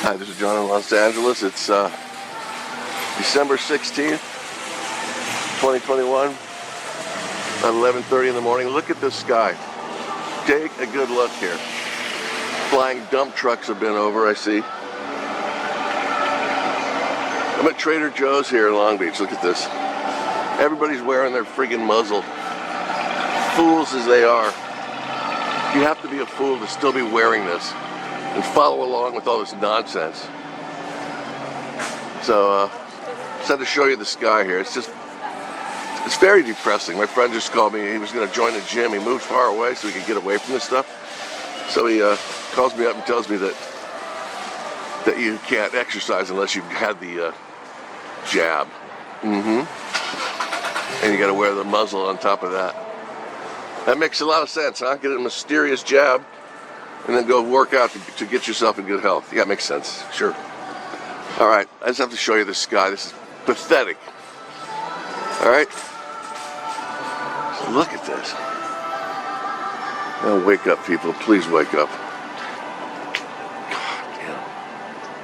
Hi, this is John in Los Angeles. It's December 16th, 2021, at 11:30 in the morning. Look at this sky. Take a good look here. Flying dump trucks have been over, I see. I'm at Trader Joe's here in Long Beach. Look at this. Everybody's wearing their friggin' muzzle. Fools as they are. You have to be a fool to still be wearing this and follow along with all this nonsense. So, just had to show you the sky here. It's very depressing. My friend just called me. He was going to join the gym. He moved far away so he could get away from this stuff. So he calls me up and tells me that you can't exercise unless you've had the jab. And you got to wear the muzzle on top of that. That makes a lot of sense, huh? Get a mysterious jab and then go work out to get yourself in good health. Yeah, it makes sense. Sure. All right, I just have to show you the sky. This is pathetic. All right? So look at this. Now wake up, people. Please wake up.